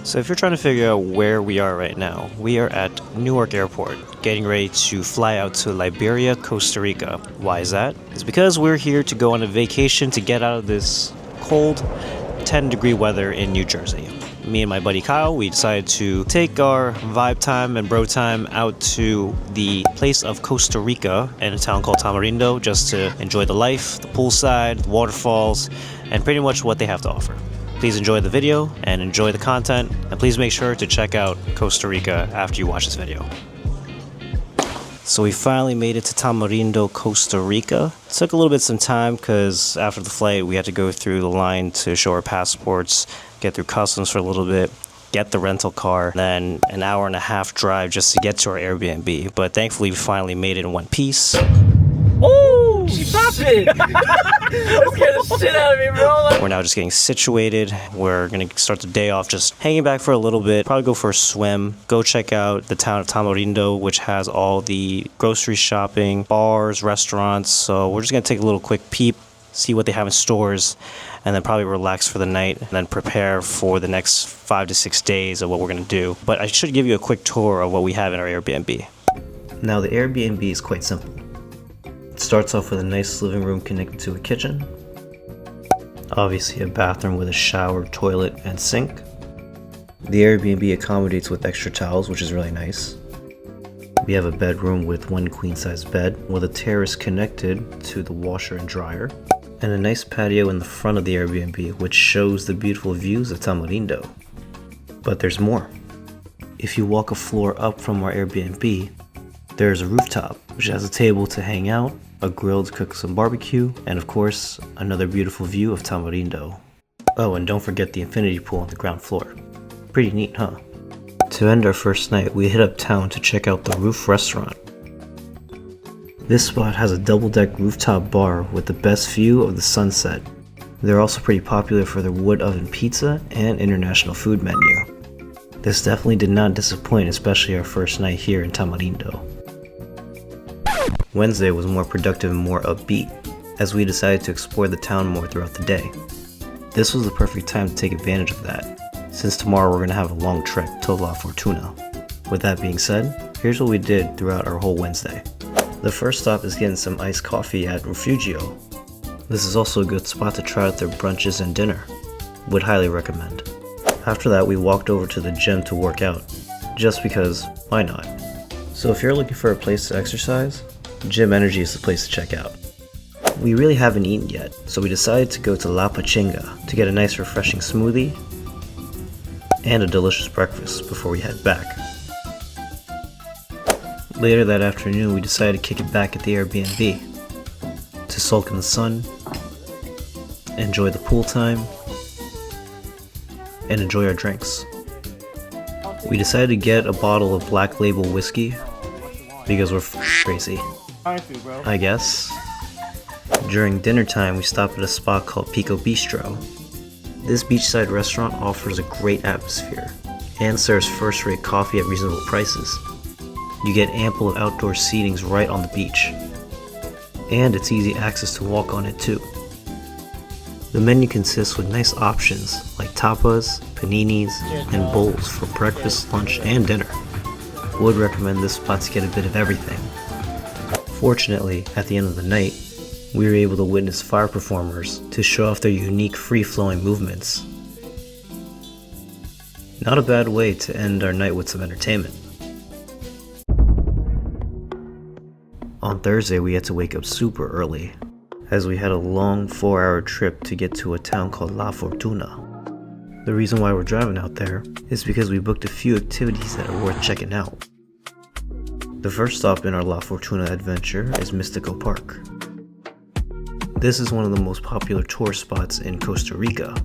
So if you're trying to figure out where we are right now, we are at Newark Airport, getting ready to fly out to Liberia, Costa Rica. Why is that? It's because we're here to go on a vacation to get out of this cold 10-degree weather in New Jersey. Me and my buddy Kyle, we decided to take our vibe time and bro time out to the place of Costa Rica in a town called Tamarindo just to enjoy the life, the poolside, the waterfalls, and pretty much what they have to offer. Please enjoy the video and enjoy the content, and please make sure to check out Costa Rica after you watch this video. So we finally made it to Tamarindo, Costa Rica. It took a little bit some time because after the flight we had to go through the line to show our passports, get through customs for a little bit, get the rental car, then an hour and a half drive just to get to our Airbnb. But thankfully we finally made it in one piece. Oh, she popped it! That scared the shit out of me, bro. We're now just getting situated. We're gonna start the day off just hanging back for a little bit, probably go for a swim, go check out the town of Tamarindo, which has all the grocery shopping, bars, restaurants. So we're just gonna take a little quick peep, see what they have in stores, and then probably relax for the night and then prepare for the next 5 to 6 days of what we're gonna do. But I should give you a quick tour of what we have in our Airbnb. Now the Airbnb is quite simple. It starts off with a nice living room connected to a kitchen. Obviously a bathroom with a shower, toilet, and sink. The Airbnb accommodates with extra towels, which is really nice. We have a bedroom with one queen-size bed with a terrace connected to the washer and dryer, and a nice patio in the front of the Airbnb which shows the beautiful views of Tamarindo. But there's more. If you walk a floor up from our Airbnb, there's a rooftop which has a table to hang out, a grill to cook some barbecue, and of course, another beautiful view of Tamarindo. Oh, and don't forget the infinity pool on the ground floor. Pretty neat, huh? To end our first night, we hit uptown to check out the Rauw restaurant. This spot has a double-deck rooftop bar with the best view of the sunset. They're also pretty popular for their wood oven pizza and international food menu. This definitely did not disappoint, especially our first night here in Tamarindo. Wednesday was more productive and more upbeat, as we decided to explore the town more throughout the day. This was the perfect time to take advantage of that, since tomorrow we're going to have a long trek to La Fortuna. With that being said, here's what we did throughout our whole Wednesday. The first stop is getting some iced coffee at Rvssian. This is also a good spot to try out their brunches and dinner. Would highly recommend. After that, we walked over to the gym to work out, just because, why not? So if you're looking for a place to exercise, Gym Energy is the place to check out. We really haven't eaten yet, so we decided to go to La Pachinga to get a nice refreshing smoothie and a delicious breakfast before we head back. Later that afternoon, we decided to kick it back at the Airbnb to sulk in the sun, enjoy the pool time, and enjoy our drinks. We decided to get a bottle of Black Label whiskey because we're crazy, I guess. During dinner time, we stopped at a spot called Pico Bistro. This beachside restaurant offers a great atmosphere and serves first-rate coffee at reasonable prices. You get ample outdoor seatings right on the beach, and it's easy access to walk on it too. The menu consists with nice options like tapas, paninis, and bowls for breakfast, lunch, and dinner. Would recommend this spot to get a bit of everything. Fortunately, at the end of the night, we were able to witness fire performers to show off their unique free-flowing movements. Not a bad way to end our night with some entertainment. On Thursday, we had to wake up super early, as we had a long 4-hour trip to get to a town called La Fortuna. The reason why we're driving out there is because we booked a few activities that are worth checking out. The first stop in our La Fortuna adventure is Mistico Park. This is one of the most popular tourist spots in Costa Rica.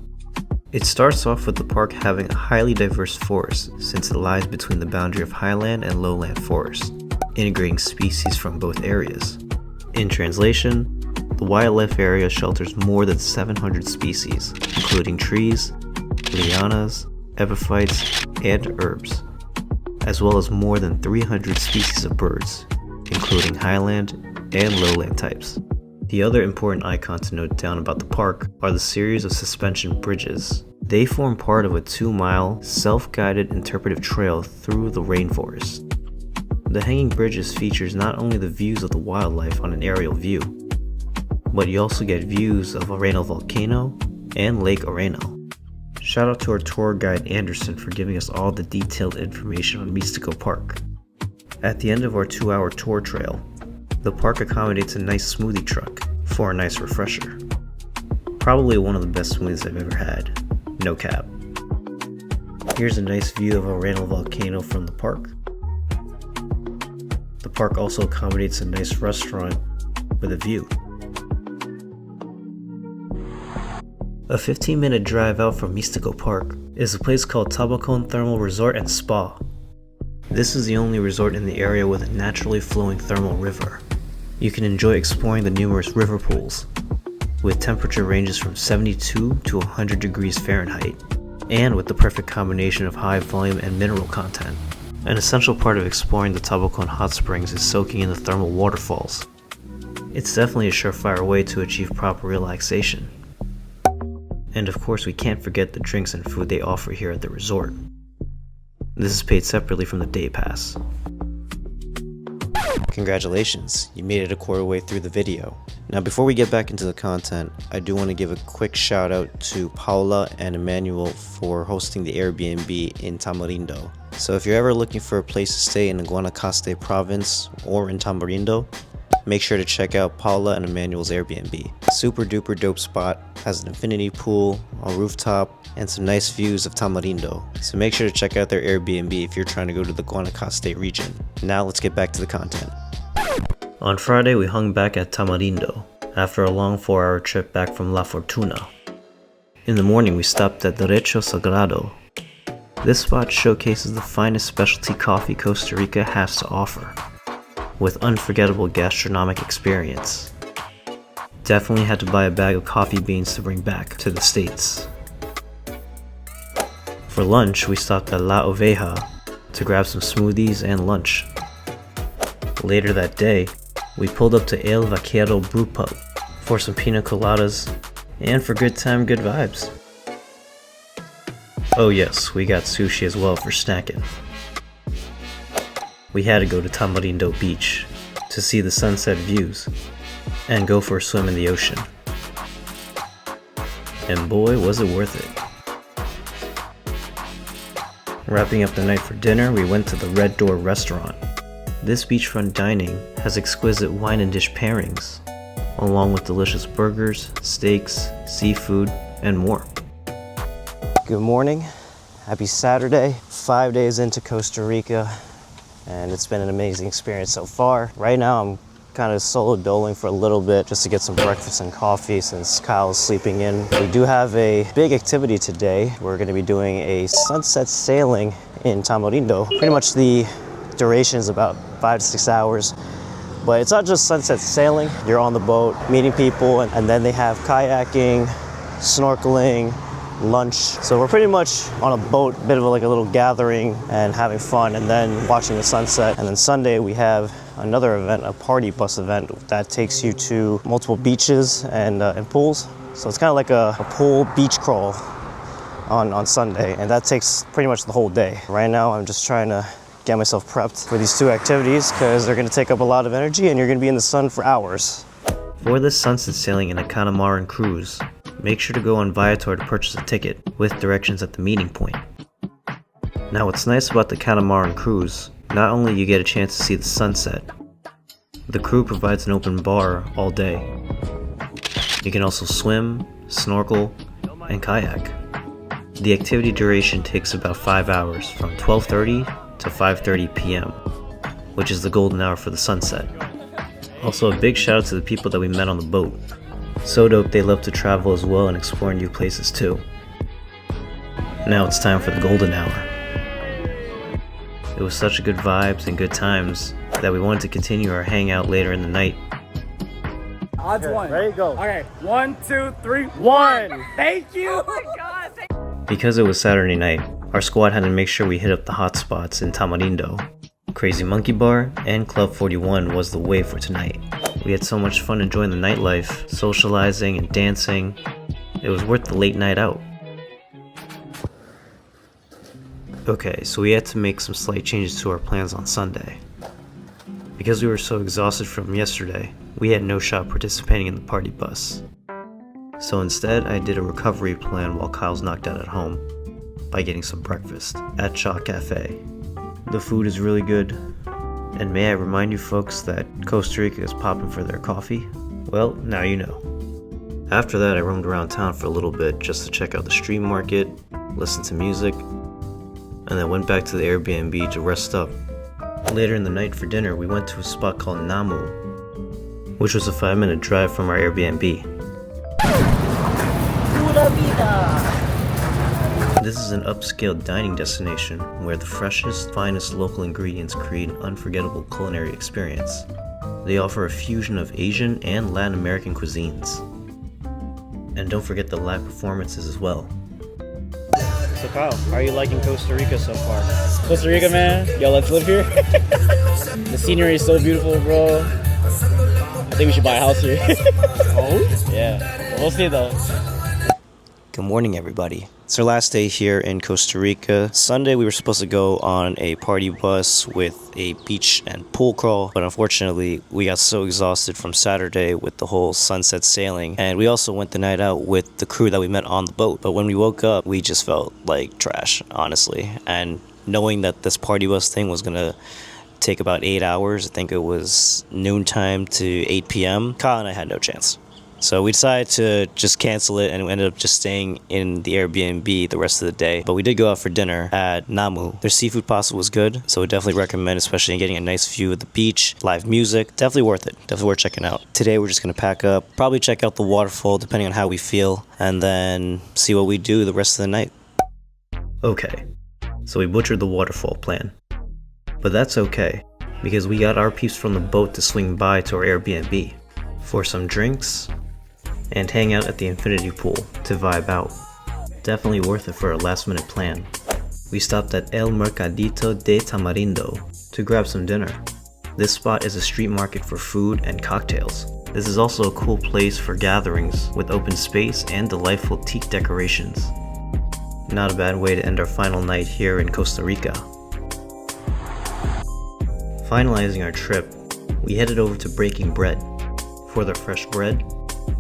It starts off with the park having a highly diverse forest since it lies between the boundary of highland and lowland forest, integrating species from both areas. In translation, the wildlife area shelters more than 700 species, including trees, lianas, epiphytes, and herbs, as well as more than 300 species of birds, including highland and lowland types. The other important icon to note down about the park are the series of suspension bridges. They form part of a 2-mile, self-guided interpretive trail through the rainforest. The hanging bridges features not only the views of the wildlife on an aerial view, but you also get views of Rauw Volcano and Lake Rvssian. Shout out to our tour guide Anderson for giving us all the detailed information on Mistico Park. At the end of our 2-hour tour trail, the park accommodates a nice smoothie truck for a nice refresher. Probably one of the best smoothies I've ever had, no cap. Here's a nice view of Rauw Volcano from the park. The park also accommodates a nice restaurant with a view. A 15-minute drive out from Mistico Park is a place called Tabacon Thermal Resort and Spa. This is the only resort in the area with a naturally flowing thermal river. You can enjoy exploring the numerous river pools, with temperature ranges from 72 to 100 degrees Fahrenheit, and with the perfect combination of high volume and mineral content. An essential part of exploring the Tabacon hot springs is soaking in the thermal waterfalls. It's definitely a surefire way to achieve proper relaxation. And of course, we can't forget the drinks and food they offer here at the resort. This is paid separately from the day pass. Congratulations, you made it a quarter way through the video. Now before we get back into the content, I do want to give a quick shout out to Paula and Emmanuel for hosting the Airbnb in Tamarindo. So if you're ever looking for a place to stay in the Guanacaste province or in Tamarindo, make sure to check out Paula and Emmanuel's Airbnb. Super duper dope spot, has an infinity pool, a rooftop, and some nice views of Tamarindo. So make sure to check out their Airbnb if you're trying to go to the Guanacaste region. Now let's get back to the content. On Friday we hung back at Tamarindo after a long 4-hour trip back from La Fortuna. In the morning we stopped at Derecho Sagrado. This spot showcases the finest specialty coffee Costa Rica has to offer, with unforgettable gastronomic experience. Definitely had to buy a bag of coffee beans to bring back to the States. For lunch, we stopped at La Oveja to grab some smoothies and lunch. Later that day, we pulled up to El Vaquero Brew Pub for some pina coladas and for good time, good vibes. Oh yes, we got sushi as well for snacking. We had to go to Tamarindo Beach to see the sunset views and go for a swim in the ocean. And boy, was it worth it. Wrapping up the night for dinner, we went to the Red Door restaurant. This beachfront dining has exquisite wine and dish pairings, along with delicious burgers, steaks, seafood, and more. Good morning, happy Saturday, 5 days into Costa Rica. And it's been an amazing experience so far. Right now I'm kind of solo doling for a little bit just to get some breakfast and coffee since Kyle's sleeping in. We do have a big activity today. We're going to be doing a sunset sailing in Tamarindo. Pretty much the duration is about 5 to 6 hours. But it's not just sunset sailing. You're on the boat, meeting people, and then they have kayaking, snorkeling, lunch. So we're pretty much on a boat, bit of like a little gathering and having fun and then watching the sunset. And then Sunday we have another event, a party bus event that takes you to multiple beaches and pools. So it's kind of like a pool beach crawl on Sunday, and that takes pretty much the whole day. Right now I'm just trying to get myself prepped for these two activities because they're going to take up a lot of energy and you're going to be in the sun for hours. For this sunset sailing in a catamaran cruise, make sure to go on Viator to purchase a ticket with directions at the meeting point. Now what's nice about the catamaran cruise, not only you get a chance to see the sunset, the crew provides an open bar all day. You can also swim, snorkel, and kayak. The activity duration takes about 5 hours from 12:30 to 5:30 p.m., which is the golden hour for the sunset. Also a big shout out to the people that we met on the boat. So dope, they love to travel as well and explore new places too. Now it's time for the golden hour. It was such good vibes and good times that we wanted to continue our hangout later in the night. Odds one. Ready, go. Okay, 1, 2, 3, 1. Thank you. Oh my God. Because it was Saturday night, our squad had to make sure we hit up the hot spots in Tamarindo Crazy Monkey Bar and Club 41 was the wave for tonight. We had so much fun enjoying the nightlife, socializing and dancing. It was worth the late night out. Okay, so we had to make some slight changes to our plans on Sunday. Because we were so exhausted from yesterday, we had no shot participating in the party bus. So instead, I did a recovery plan while Kyle's knocked out at home by getting some breakfast at A.K.A. Cafe. The food is really good, and may I remind you folks that Costa Rica is popping for their coffee? Well, now you know. After that, I roamed around town for a little bit just to check out the street market, listen to music, and then went back to the Airbnb to rest up. Later in the night for dinner, we went to a spot called Namu, which was a 5-minute drive from our Airbnb. Pura Vida! This is an upscale dining destination where the freshest, finest local ingredients create an unforgettable culinary experience. They offer a fusion of Asian and Latin American cuisines. And don't forget the live performances as well. So Kyle, how are you liking Costa Rica so far? Costa Rica, man. Yo, let's live here. The scenery is so beautiful, bro. I think we should buy a house here. Oh? Yeah. We'll see though. Good morning, everybody. It's our last day here in Costa Rica. Sunday, we were supposed to go on a party bus with a beach and pool crawl, but unfortunately, we got so exhausted from Saturday with the whole sunset sailing, and we also went the night out with the crew that we met on the boat. But when we woke up, we just felt like trash, honestly. And knowing that this party bus thing was gonna take about 8 hours, I think it was noontime to 8 p.m., Kyle and I had no chance. So we decided to just cancel it, and we ended up just staying in the Airbnb the rest of the day. But we did go out for dinner at Namu. Their seafood pasta was good, so I definitely recommend, especially getting a nice view of the beach, live music. Definitely worth it. Definitely worth checking out. Today we're just going to pack up, probably check out the waterfall depending on how we feel, and then see what we do the rest of the night. Okay, so we butchered the waterfall plan. But that's okay, because we got our peeps from the boat to swing by to our Airbnb for some drinks and hang out at the infinity pool to vibe out. Definitely worth it for a last minute plan. We stopped at El Mercadito de Tamarindo to grab some dinner. This spot is a street market for food and cocktails. This is also a cool place for gatherings with open space and delightful teak decorations. Not a bad way to end our final night here in Costa Rica. Finalizing our trip, we headed over to Breaking Bread for their fresh bread,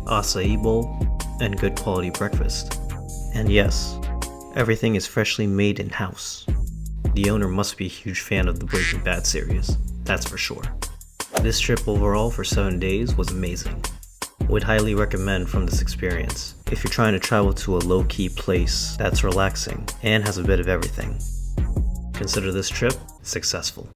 acai bowl, and good quality breakfast. And yes, everything is freshly made in-house. The owner must be a huge fan of the Breaking Bad series, that's for sure. This trip overall for 7 days was amazing. Would highly recommend from this experience if you're trying to travel to a low-key place that's relaxing and has a bit of everything. Consider this trip successful.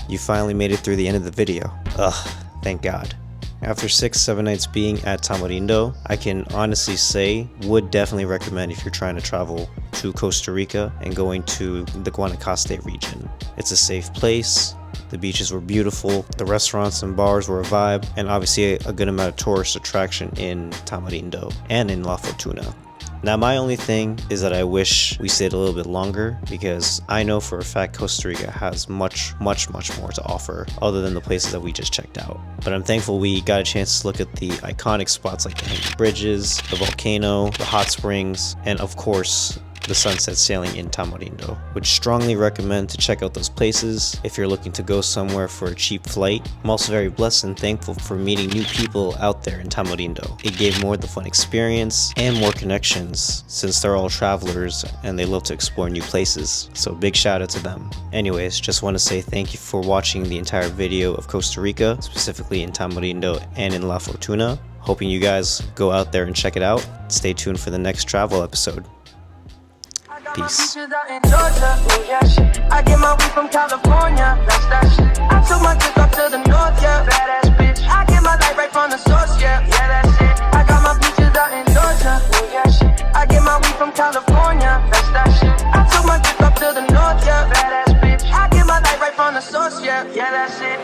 You finally made it through the end of the video. Ugh, thank God. After 6-7 nights being at Tamarindo, I can honestly say, would definitely recommend if you're trying to travel to Costa Rica and going to the Guanacaste region. It's a safe place, the beaches were beautiful, the restaurants and bars were a vibe, and obviously a good amount of tourist attraction in Tamarindo and in La Fortuna. Now my only thing is that I wish we stayed a little bit longer, because I know for a fact Costa Rica has much more to offer other than the places that we just checked out. But I'm thankful we got a chance to look at the iconic spots like the hanging bridges, the volcano, the hot springs, and of course the sunset sailing in Tamarindo. Would strongly recommend to check out those places if you're looking to go somewhere for a cheap flight. I'm also very blessed and thankful for meeting new people out there in Tamarindo. It gave more the fun experience and more connections, since they're all travelers and they love to explore new places. So big shout out to them. Anyways, just want to say thank you for watching the entire video of Costa Rica, specifically in Tamarindo and in La Fortuna. Hoping you guys go out there and check it out. Stay tuned for the next travel episode. Peace. I get my weed from California, that's that shit. I took my chick up to the north, yeah, badass bitch. I get my light right from the source, yeah, that's it. I got my beaches out in Georgia, I get my weed from California, that's that shit. I took my chick up to the north, yeah, badass bitch. I get my light right from the source, yeah, that's it.